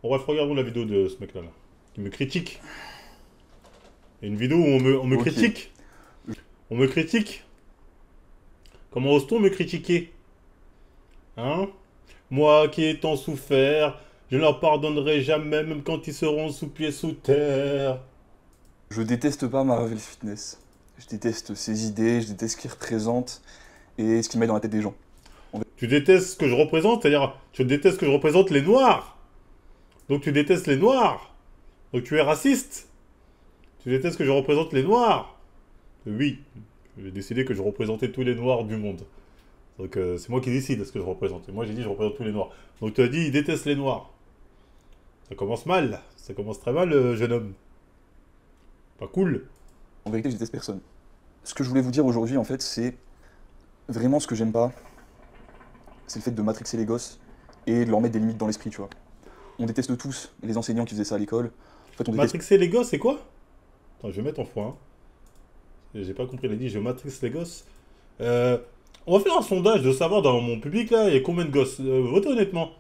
Bon, bref, regardons la vidéo de ce mec-là, là, qui me critique. Il y a une vidéo où on me Ok. critique. On me critique. Comment ose-t-on me critiquer? Hein? Moi qui ai tant souffert, je ne leur pardonnerai jamais, même quand ils seront sous pied sous terre. Je déteste pas Marvel Fitness. Je déteste ses idées, je déteste ce qu'il représente et ce qu'il met dans la tête des gens. Tu détestes ce que je représente, c'est-à-dire, tu détestes que je représente les Noirs. Donc tu détestes les Noirs. Donc tu es raciste. Tu détestes que je représente les Noirs. Oui, j'ai décidé que je représentais tous les Noirs du monde. Donc c'est moi qui décide ce que je représente. Et moi j'ai dit je représente tous les Noirs. Donc tu as dit il déteste les Noirs. Ça commence mal. Ça commence très mal, jeune homme. Pas cool. En vérité, je déteste personne. Ce que je voulais vous dire aujourd'hui, en fait, c'est vraiment ce que j'aime pas, c'est le fait de matrixer les gosses et de leur mettre des limites dans l'esprit, tu vois. On déteste tous les enseignants qui faisaient ça à l'école. En fait, on déteste. Matrixer les gosses, c'est quoi? Attends, je vais mettre en fois. Hein. J'ai pas compris, il a dit je matrix les gosses. Euh, on va faire un sondage de savoir dans mon public là, il y a combien de gosses. Votez honnêtement.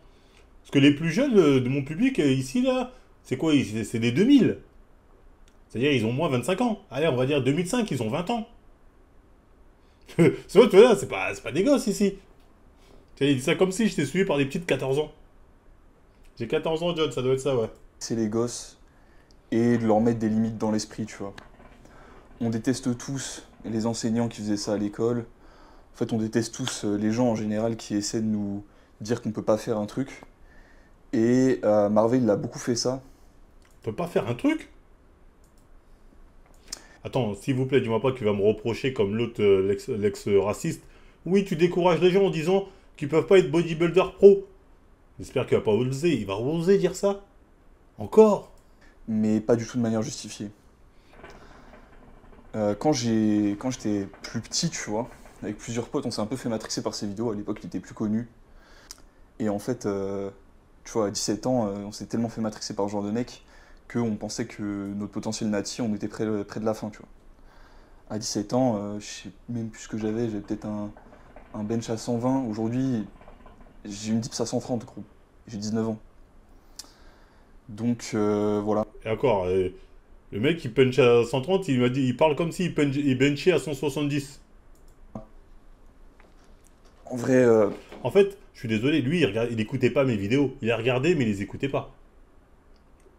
Parce que les plus jeunes de mon public ici là, c'est quoi? C'est des 2000. C'est-à-dire ils ont moins 25 ans. Allez, on va dire 2005, ils ont 20 ans. C'est vrai, tu vois, c'est pas des gosses ici. Tu sais, il dit ça comme si j'étais suivi par des petites 14 ans. J'ai 14 ans, John, ça doit être ça, ouais. C'est les gosses et de leur mettre des limites dans l'esprit, tu vois. On déteste tous les enseignants qui faisaient ça à l'école. En fait, on déteste tous les gens en général qui essaient de nous dire qu'on peut pas faire un truc. Et Marvel, il a beaucoup fait ça. On peut pas faire un truc? Attends, s'il vous plaît, dis-moi pas que tu vas me reprocher comme l'autre, l'ex-raciste. Oui, tu décourages les gens en disant qu'ils peuvent pas être bodybuilder pro. J'espère qu'il va pas oser. Il va oser dire ça? Encore? Mais pas du tout de manière justifiée. Quand j'étais plus petit, tu vois, avec plusieurs potes, on s'est un peu fait matrixer par ces vidéos. À l'époque, il était plus connu. Et en fait, tu vois, à 17 ans, on s'est tellement fait matrixer par ce genre de mec qu'on pensait que notre potentiel nati, on était près de la fin, tu vois. À 17 ans, je sais même plus ce que j'avais peut-être un bench à 120. Aujourd'hui, j'ai une dips à 130, gros. J'ai 19 ans. Donc, voilà. Et encore, le mec il punch à 130, il m'a dit, il parle comme s'il il benchait à 170. En vrai, En fait, je suis désolé, lui, il écoutait pas mes vidéos. Il a regardé, mais il les écoutait pas.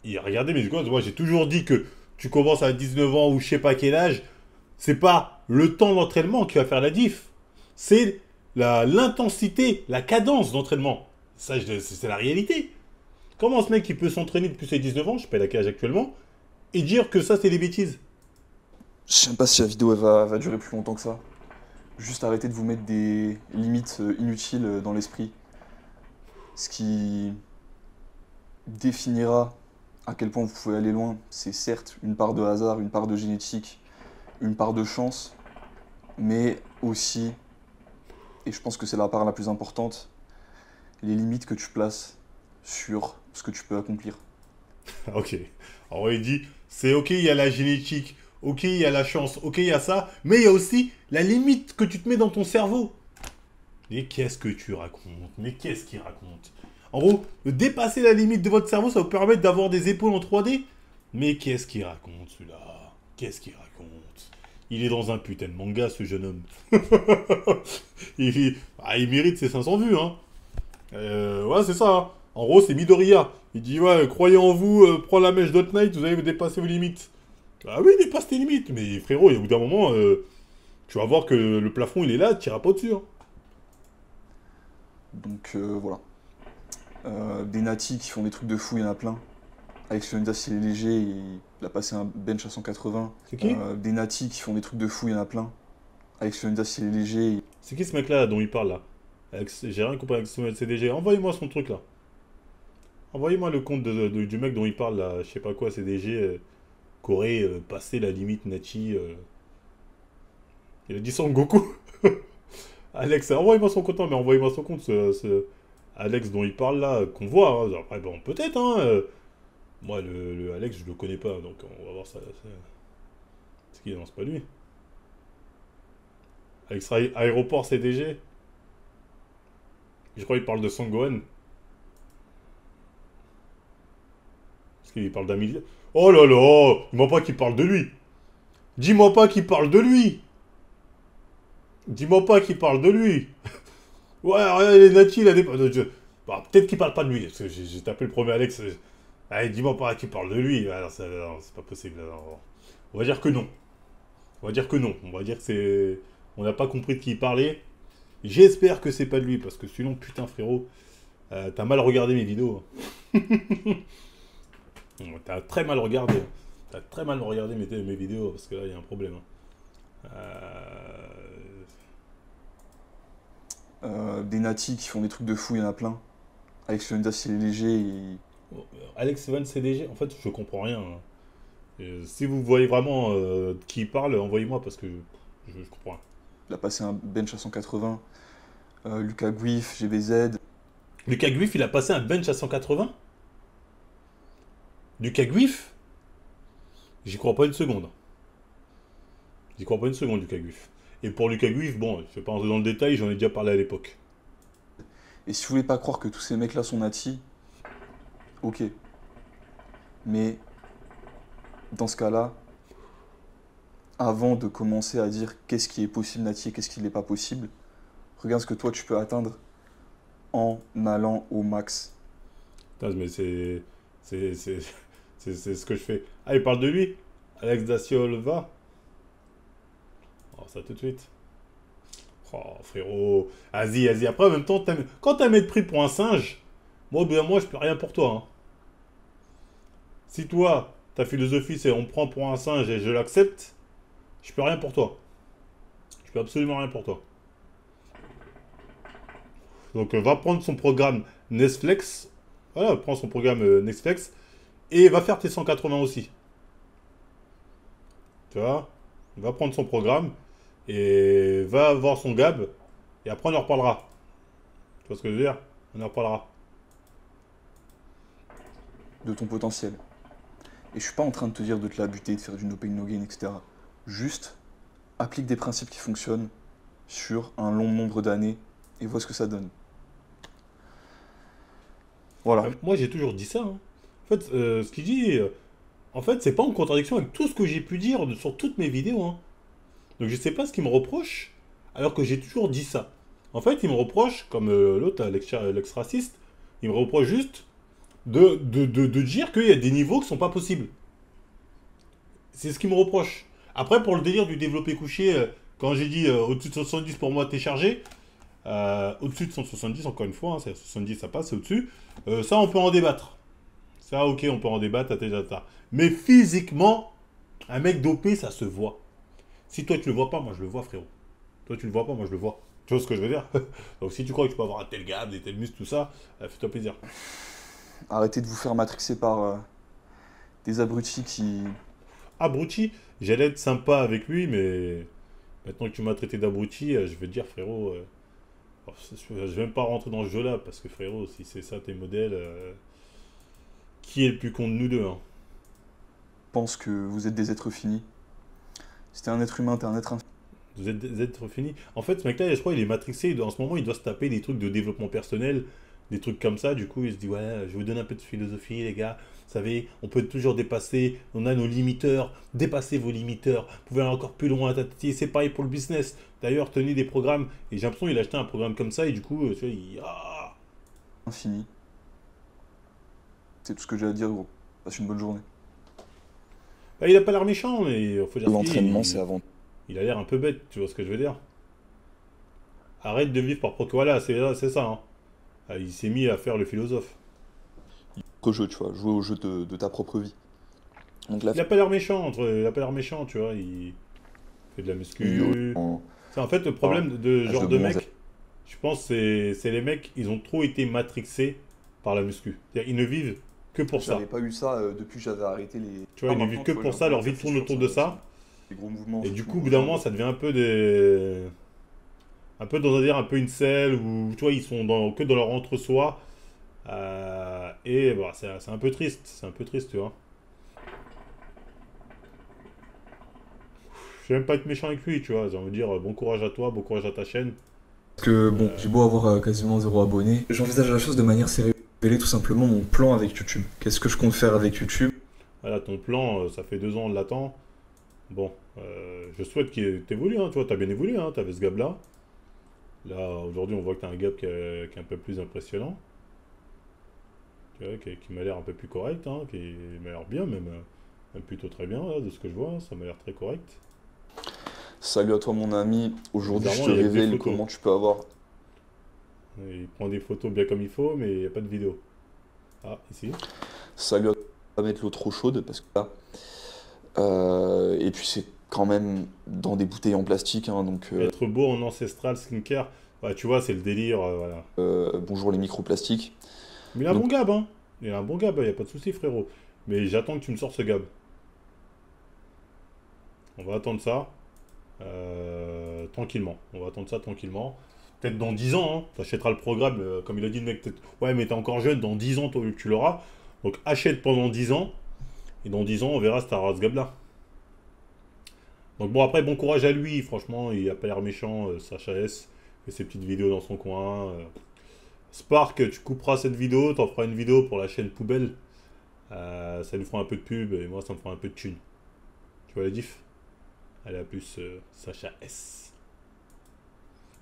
Il a regardé mes vidéos. Moi, j'ai toujours dit que tu commences à 19 ans ou je sais pas quel âge, c'est pas le temps d'entraînement qui va faire la diff. C'est l'intensité, la cadence d'entraînement. Ça, c'est la réalité. Comment ce mec il peut s'entraîner depuis ses 19 ans, je sais pas quel âge actuellement, et dire que ça c'est des bêtises? je sais même pas si la vidéo elle va durer plus longtemps que ça. Juste arrêter de vous mettre des limites inutiles dans l'esprit. Ce qui définira à quel point vous pouvez aller loin, c'est certes une part de hasard, une part de génétique, une part de chance, mais aussi, et je pense que c'est la part la plus importante, les limites que tu places sur ce que tu peux accomplir. Ok. Alors il dit, c'est ok, il y a la génétique, ok, il y a la chance, ok, il y a ça, mais il y a aussi la limite que tu te mets dans ton cerveau. Mais qu'est-ce que tu racontes? Mais qu'est-ce qu'il raconte? En gros, dépasser la limite de votre cerveau, ça vous permet d'avoir des épaules en 3D. Mais qu'est-ce qu'il raconte celui-là? Qu'est-ce qu'il raconte? Il est dans un putain de manga, ce jeune homme. il mérite ses 500 vues, hein. Ouais, c'est ça. Hein. En gros, c'est Midoriya. Il dit, ouais, croyez en vous, prends la mèche Dot Knight, vous allez dépasser vos limites. Ah oui, dépasse tes limites. Mais frérot, au bout d'un moment, tu vas voir que le plafond, il est là, tu n'iras pas au-dessus. Hein. Donc voilà. Des natis qui font des trucs de fou, il y en a plein. Alex Leonidas, il est léger, il a passé un bench à 180. C'est qui? Des natis qui font des trucs de fou, il y en a plein. Alex Leonidas, il est léger. C'est qui ce mec-là dont il parle là? J'ai rien compris avec son CDG. Envoyez-moi son truc là. Envoyez-moi le compte du mec dont il parle là. Je sais pas quoi, CDG. Corée, passé la limite Nachi. Il a dit Son Goku. Alex, envoyez-moi son compte, hein, mais envoyez-moi son compte, Alex dont il parle là, qu'on voit. Hein. Après, bon, peut-être, hein. Moi, le Alex, je le connais pas, donc on va voir ça. C'est qui? Non, c'est pas lui. Alex Aéroport CDG. Je crois qu'il parle de Sangohan. Parce qu'il parle d'un milliard. Oh là là, dis-moi pas qu'il parle de lui. Dis-moi pas qu'il parle de lui. Dis-moi pas qu'il parle de lui. Ouais, regarde, les Nati, il a des... Bah, peut-être qu'il parle pas de lui, parce que j'ai tapé le premier Alex. Allez, dis-moi pas qu'il parle de lui. Ah, non, c'est pas possible. Alors. On va dire que non. On va dire que non. On va dire que c'est... On n'a pas compris de qui il parlait. J'espère que c'est pas de lui, parce que sinon, putain, frérot, t'as mal regardé mes vidéos. T'as très mal regardé. T'as très mal regardé mes vidéos, parce que là, il y a un problème. Des natis qui font des trucs de fou, il y en a plein. Alex Leonidas, il est léger. Alex Van CDG, en fait, je comprends rien. Si vous voyez vraiment de qui il parle, envoyez-moi, parce que je comprends rien. Il a passé un bench à 180. Lucas Guif, GBZ. Lucas Guif, il a passé un bench à 180. Lucas Guif, j'y crois pas une seconde. J'y crois pas une seconde, Lucas Guif. Et pour Lucas Guif, bon, je vais pas rentrer dans le détail, j'en ai déjà parlé à l'époque. Et si vous voulez pas croire que tous ces mecs-là sont natis, ok. Mais dans ce cas-là, avant de commencer à dire qu'est-ce qui est possible nati et qu'est-ce qui n'est pas possible, regarde ce que toi tu peux atteindre en allant au max. Putain, mais c'est ce que je fais. Ah, il parle de lui, Alex da Silva. Oh, ça tout de suite. Oh, frérot. Vas-y, vas-y. Après, en même temps, quand t'as m'être pris pour un singe, moi, je peux rien pour toi. Hein. Si toi, ta philosophie, c'est on me prend pour un singe et je l'accepte, je peux rien pour toi. Je peux absolument rien pour toi. Donc, va prendre son programme Netflix. Voilà, prends son programme Netflix. Et va faire tes 180 aussi. Tu vois? Va prendre son programme. Et va voir son Gab. Et après, on en reparlera. Tu vois ce que je veux dire? On en reparlera. De ton potentiel. Et je suis pas en train de te dire de te la buter, de faire du no pain no gain, etc. Juste, applique des principes qui fonctionnent sur un long nombre d'années et vois ce que ça donne. Voilà. Moi, j'ai toujours dit ça. Hein. En fait, ce qu'il dit, en fait, c'est pas en contradiction avec tout ce que j'ai pu dire sur toutes mes vidéos. Hein. Donc, je sais pas ce qu'il me reproche, alors que j'ai toujours dit ça. En fait, il me reproche, comme l'autre, l'ex-raciste, il me reproche juste de dire qu'il y a des niveaux qui sont pas possibles. C'est ce qu'il me reproche. Après, pour le délire du développé couché, quand j'ai dit au-dessus de 70 pour moi, t'es chargé. Au-dessus de 170, encore une fois, hein, 70 ça passe, c'est au-dessus. Ça, on peut en débattre. Ça, ok, on peut en débattre, tata. Mais physiquement, un mec dopé, ça se voit. Si toi tu le vois pas, moi je le vois, frérot. Toi tu le vois pas, moi je le vois. Tu vois ce que je veux dire? Donc si tu crois que tu peux avoir un tel gab, des tels muscles, tout ça, fais-toi plaisir. Arrêtez de vous faire matrixer par des abrutis qui... Abruti, j'allais être sympa avec lui, mais maintenant que tu m'as traité d'abruti, je vais te dire, frérot, je vais même pas rentrer dans ce jeu-là, parce que frérot, si c'est ça tes modèles, qui est le plus con de nous deux hein? pensent que vous êtes des êtres finis. Si t'es un être humain, t'es un être infini. Vous êtes fini. En fait, ce mec-là, je crois, il est matrixé. En ce moment, il doit se taper des trucs de développement personnel, des trucs comme ça. Du coup, il se dit, ouais, je vous donne un peu de philosophie, les gars. Vous savez, on peut toujours dépasser. On a nos limiteurs. Dépassez vos limiteurs. Vous pouvez aller encore plus loin. C'est pareil pour le business. D'ailleurs, tenez des programmes. Et j'ai l'impression qu'il a acheté un programme comme ça. Et du coup, tu vois, Infini. C'est tout ce que j'ai à dire, gros. Passe une bonne journée. Bah, il a pas l'air méchant, mais faut dire L'entraînement, c'est avant. il a l'air un peu bête. Tu vois ce que je veux dire? Arrête de vivre par procure. Voilà, c'est ça. Hein. Ah, il s'est mis à faire le philosophe. Qu'au jeu, tu vois. Jouer au jeu de ta propre vie. Donc là, Il a pas l'air méchant, il a pas l'air méchant, tu vois. Il fait de la muscu. C'est en fait le problème de ce genre de mec. Je pense que c'est les mecs, ils ont trop été matrixés par la muscu. C'est-à-dire, ils ne vivent que pour ça. J'avais pas eu ça depuis que j'avais arrêté les... Tu vois, ils ne vivent que pour ça, leur vie tourne autour de ça. Les gros mouvements. Et du coup, au bout d'un moment, ça devient un peu des... Un peu, dans un dire, un peu une selle où, tu vois, ils sont que dans leur entre-soi. Et bah, c'est un peu triste. C'est un peu triste, tu vois. Je vais même pas être méchant avec lui, tu vois. J'ai envie de dire bon courage à toi, bon courage à ta chaîne. Parce que, bon, j'ai beau avoir quasiment 0 abonné, j'envisage la chose de manière sérieuse. Révéler tout simplement mon plan avec YouTube. Qu'est-ce que je compte faire avec YouTube? Voilà, ton plan, ça fait 2 ans, on l'attend. Bon, je souhaite qu'il t'évolue, hein, tu vois, t'as bien évolué, hein, t'avais ce gab-là. Là, aujourd'hui, on voit que t'as un gab qui est un peu plus impressionnant. Tu vois, qui m'a l'air un peu plus correct, hein, qui m'a l'air bien, même, même plutôt très bien, là, de ce que je vois, ça m'a l'air très correct. Salut à toi mon ami, aujourd'hui je Bizarrement, te il n'y a que des révèle photos. comment tu peux avoir... Il prend des photos bien comme il faut, mais il n'y a pas de vidéo. Ah, ici. Salut à toi, on va mettre l'eau trop chaude parce que là... et puis c'est quand même dans des bouteilles en plastique, hein, donc Être beau en ancestral skincare, ouais, tu vois, c'est le délire, voilà. bonjour les microplastiques. Mais il a un Donc bon gab, hein. Il a un bon gab, il n'y a pas de souci, frérot. Mais j'attends que tu me sors ce gab. On va attendre ça tranquillement. On va attendre ça tranquillement. Peut-être dans 10 ans, hein, tu achèteras le programme, comme il a dit le mec, peut-être. Ouais, mais t'es encore jeune, dans 10 ans, tu l'auras. Donc achète pendant 10 ans, et dans 10 ans, on verra si t'auras ce gab-là. Donc bon, après, bon courage à lui, franchement, il a pas l'air méchant, Sacha S. Fait ses petites vidéos dans son coin. Spark, tu couperas cette vidéo, t'en feras une vidéo pour la chaîne Poubelle. Ça lui fera un peu de pub, et moi, ça me fera un peu de thune. Tu vois la diff? Allez, à plus, Sacha S.